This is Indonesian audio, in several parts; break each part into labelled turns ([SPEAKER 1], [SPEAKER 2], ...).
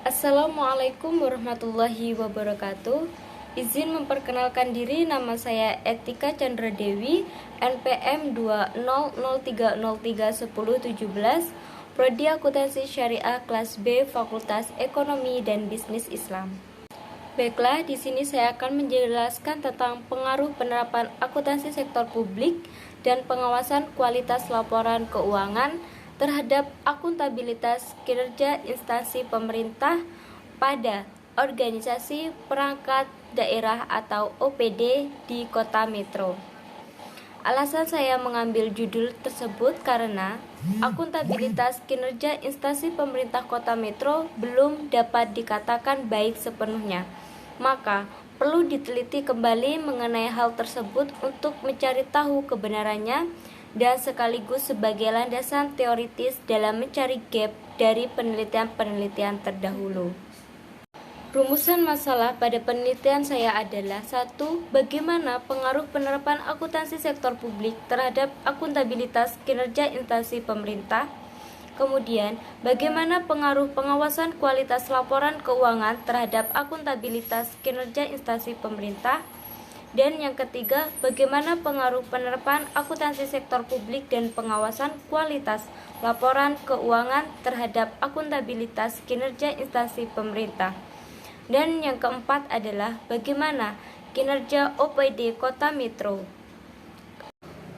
[SPEAKER 1] Assalamualaikum warahmatullahi wabarakatuh. Izin memperkenalkan diri, nama saya Etika Chandra Dewi, NPM 20030311017, Prodi Akuntansi Syariah kelas B, Fakultas Ekonomi dan Bisnis Islam. Baiklah, di sini saya akan menjelaskan tentang pengaruh penerapan akuntansi sektor publik dan pengawasan kualitas laporan keuangan terhadap akuntabilitas kinerja instansi pemerintah pada organisasi perangkat daerah atau OPD di Kota Metro. Alasan saya mengambil judul tersebut karena akuntabilitas kinerja instansi pemerintah Kota Metro belum dapat dikatakan baik sepenuhnya. Maka, perlu diteliti kembali mengenai hal tersebut untuk mencari tahu kebenarannya dan sekaligus sebagai landasan teoritis dalam mencari gap dari penelitian-penelitian terdahulu. Rumusan masalah pada penelitian saya adalah 1. Bagaimana pengaruh penerapan akuntansi sektor publik terhadap akuntabilitas kinerja instansi pemerintah? Kemudian, bagaimana pengaruh pengawasan kualitas laporan keuangan terhadap akuntabilitas kinerja instansi pemerintah? Dan yang ketiga, bagaimana pengaruh penerapan akuntansi sektor publik dan pengawasan kualitas laporan keuangan terhadap akuntabilitas kinerja instansi pemerintah? Dan yang keempat adalah bagaimana kinerja OPD Kota Metro.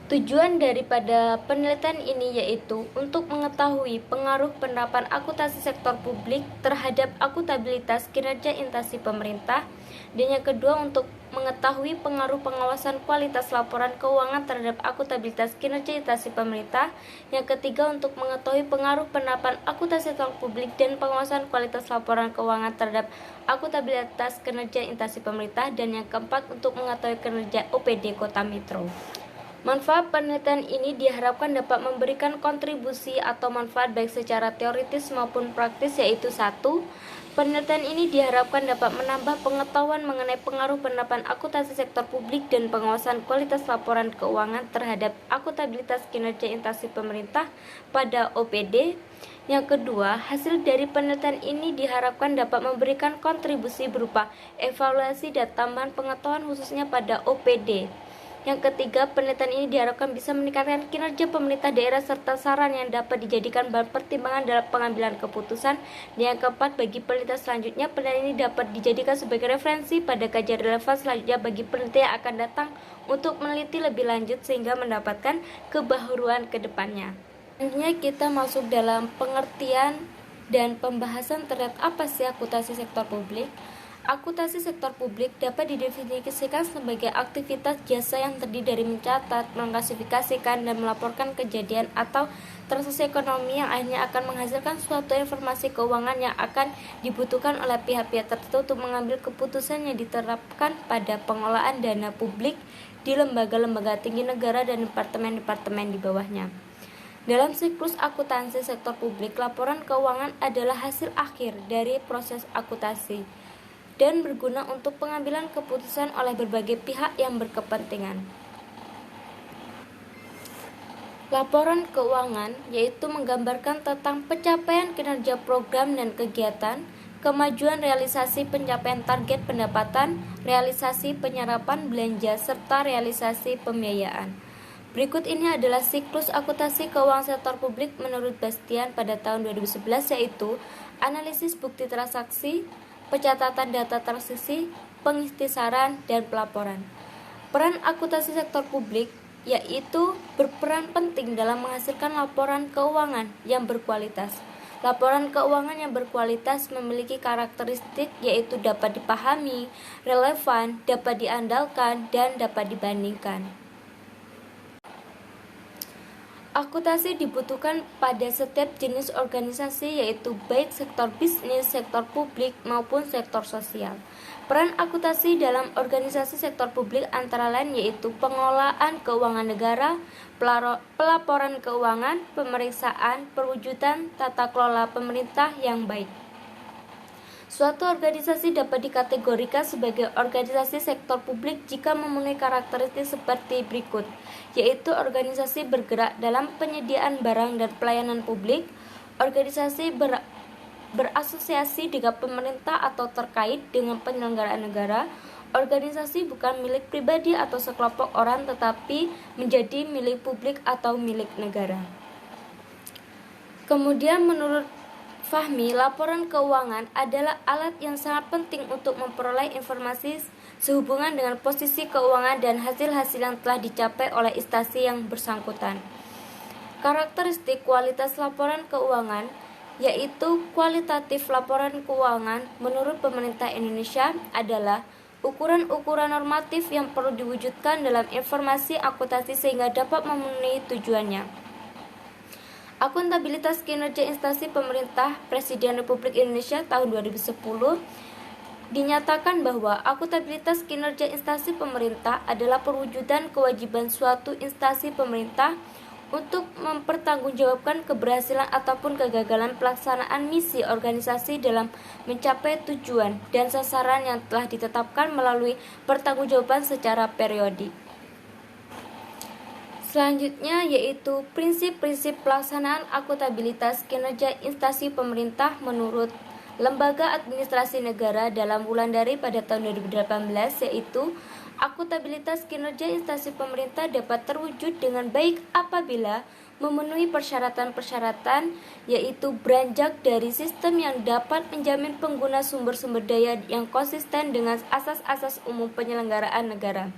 [SPEAKER 1] Tujuan daripada penelitian ini yaitu untuk mengetahui pengaruh penerapan akuntansi sektor publik terhadap akuntabilitas kinerja instansi pemerintah, dan yang kedua untuk mengetahui pengaruh pengawasan kualitas laporan keuangan terhadap akuntabilitas kinerja instansi pemerintah, yang ketiga untuk mengetahui pengaruh penerapan akuntansi sektor publik dan pengawasan kualitas laporan keuangan terhadap akuntabilitas kinerja instansi pemerintah, dan yang keempat untuk mengetahui kinerja OPD Kota Metro. Manfaat penelitian ini diharapkan dapat memberikan kontribusi atau manfaat baik secara teoritis maupun praktis, yaitu 1. Penelitian ini diharapkan dapat menambah pengetahuan mengenai pengaruh penerapan akuntansi sektor publik dan pengawasan kualitas laporan keuangan terhadap akuntabilitas kinerja instansi pemerintah pada OPD. Yang kedua, hasil dari penelitian ini diharapkan dapat memberikan kontribusi berupa evaluasi dan tambahan pengetahuan khususnya pada OPD. Yang ketiga, penelitian ini diharapkan bisa meningkatkan kinerja pemerintah daerah serta saran yang dapat dijadikan bahan pertimbangan dalam pengambilan keputusan. Dan yang keempat, bagi penelitian selanjutnya, penelitian ini dapat dijadikan sebagai referensi pada kajian relevan selanjutnya bagi penelitian yang akan datang untuk meneliti lebih lanjut sehingga mendapatkan kebaharuan ke depannya. Selanjutnya kita masuk dalam pengertian dan pembahasan terhadap apa sih akuntansi sektor publik. Akuntansi sektor publik dapat didefinisikan sebagai aktivitas jasa yang terdiri dari mencatat, mengklasifikasikan, dan melaporkan kejadian atau transaksi ekonomi yang akhirnya akan menghasilkan suatu informasi keuangan yang akan dibutuhkan oleh pihak-pihak tertentu untuk mengambil keputusan yang diterapkan pada pengelolaan dana publik di lembaga-lembaga tinggi negara dan departemen-departemen di bawahnya. Dalam siklus akuntansi sektor publik, laporan keuangan adalah hasil akhir dari proses akuntansi dan berguna untuk pengambilan keputusan oleh berbagai pihak yang berkepentingan. Laporan keuangan yaitu menggambarkan tentang pencapaian kinerja program dan kegiatan, kemajuan realisasi pencapaian target pendapatan, realisasi penyerapan belanja, serta realisasi pembiayaan. Berikut ini adalah siklus akuntansi keuangan sektor publik menurut Bastian pada tahun 2011, yaitu analisis bukti transaksi, pencatatan data transaksi, pengikhtisaran, dan pelaporan. Peran akuntansi sektor publik yaitu berperan penting dalam menghasilkan laporan keuangan yang berkualitas. Laporan keuangan yang berkualitas memiliki karakteristik yaitu dapat dipahami, relevan, dapat diandalkan, dan dapat dibandingkan. Akuntansi dibutuhkan pada setiap jenis organisasi yaitu baik sektor bisnis, sektor publik, maupun sektor sosial. Peran akuntansi dalam organisasi sektor publik antara lain yaitu pengelolaan keuangan negara, pelaporan keuangan, pemeriksaan, perwujudan tata kelola pemerintah yang baik. Suatu organisasi dapat dikategorikan sebagai organisasi sektor publik jika memenuhi karakteristik seperti berikut, yaitu organisasi bergerak dalam penyediaan barang dan pelayanan publik, organisasi berasosiasi dengan pemerintah atau terkait dengan penyelenggaraan negara. Organisasi bukan milik pribadi atau sekelompok orang, tetapi menjadi milik publik atau milik negara. Kemudian menurut Fahmi, laporan keuangan adalah alat yang sangat penting untuk memperoleh informasi sehubungan dengan posisi keuangan dan hasil-hasil yang telah dicapai oleh instansi yang bersangkutan. Karakteristik kualitas laporan keuangan, yaitu kualitatif laporan keuangan menurut pemerintah Indonesia adalah ukuran-ukuran normatif yang perlu diwujudkan dalam informasi akuntansi sehingga dapat memenuhi tujuannya. Akuntabilitas kinerja instansi pemerintah Presiden Republik Indonesia tahun 2010 dinyatakan bahwa akuntabilitas kinerja instansi pemerintah adalah perwujudan kewajiban suatu instansi pemerintah untuk mempertanggungjawabkan keberhasilan ataupun kegagalan pelaksanaan misi organisasi dalam mencapai tujuan dan sasaran yang telah ditetapkan melalui pertanggungjawaban secara periodik. Selanjutnya yaitu prinsip-prinsip pelaksanaan akuntabilitas kinerja instansi pemerintah menurut Lembaga Administrasi Negara dalam Wulandari pada tahun 2018, yaitu akuntabilitas kinerja instansi pemerintah dapat terwujud dengan baik apabila memenuhi persyaratan-persyaratan, yaitu beranjak dari sistem yang dapat menjamin pengguna sumber-sumber daya yang konsisten dengan asas-asas umum penyelenggaraan negara.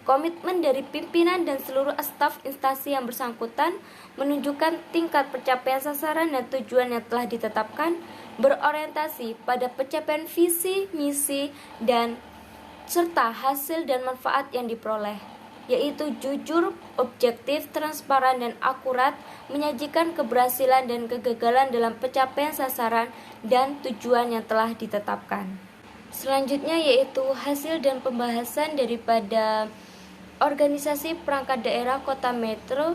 [SPEAKER 1] Komitmen dari pimpinan dan seluruh staf instansi yang bersangkutan menunjukkan tingkat pencapaian sasaran dan tujuan yang telah ditetapkan, berorientasi pada pencapaian visi, misi, dan serta hasil dan manfaat yang diperoleh, yaitu jujur, objektif, transparan, dan akurat, menyajikan keberhasilan dan kegagalan dalam pencapaian sasaran dan tujuan yang telah ditetapkan. Selanjutnya yaitu hasil dan pembahasan daripada organisasi perangkat daerah kota metro,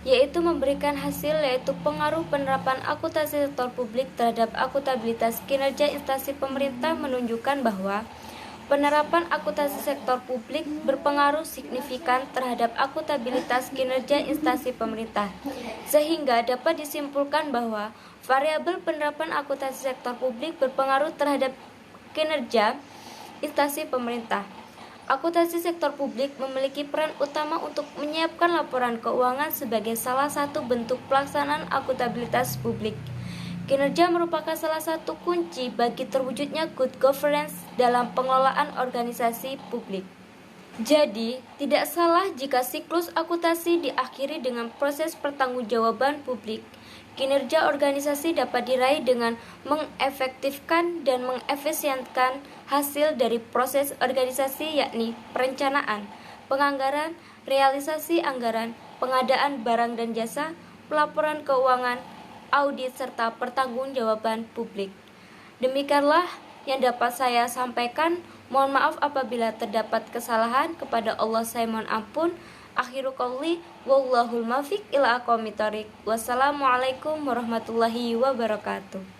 [SPEAKER 1] yaitu memberikan hasil yaitu pengaruh penerapan akuntansi sektor publik terhadap akuntabilitas kinerja instansi pemerintah menunjukkan bahwa penerapan akuntansi sektor publik berpengaruh signifikan terhadap akuntabilitas kinerja instansi pemerintah, sehingga dapat disimpulkan bahwa variabel penerapan akuntansi sektor publik berpengaruh terhadap kinerja instansi pemerintah. Akuntansi sektor publik memiliki peran utama untuk menyiapkan laporan keuangan sebagai salah satu bentuk pelaksanaan akuntabilitas publik. Kinerja merupakan salah satu kunci bagi terwujudnya good governance dalam pengelolaan organisasi publik. Jadi, tidak salah jika siklus akuntansi diakhiri dengan proses pertanggungjawaban publik. Kinerja organisasi dapat diraih dengan mengefektifkan dan mengefisienkan hasil dari proses organisasi, yakni perencanaan, penganggaran, realisasi anggaran, pengadaan barang dan jasa, pelaporan keuangan, audit, serta pertanggungjawaban publik. Demikianlah yang dapat saya sampaikan. Mohon maaf apabila terdapat kesalahan. Kepada Allah saya mohon ampun. Akhiru qouli wallahul muwaffiq ila aqwamit thoriq. Wassalamualaikum warahmatullahi wabarakatuh.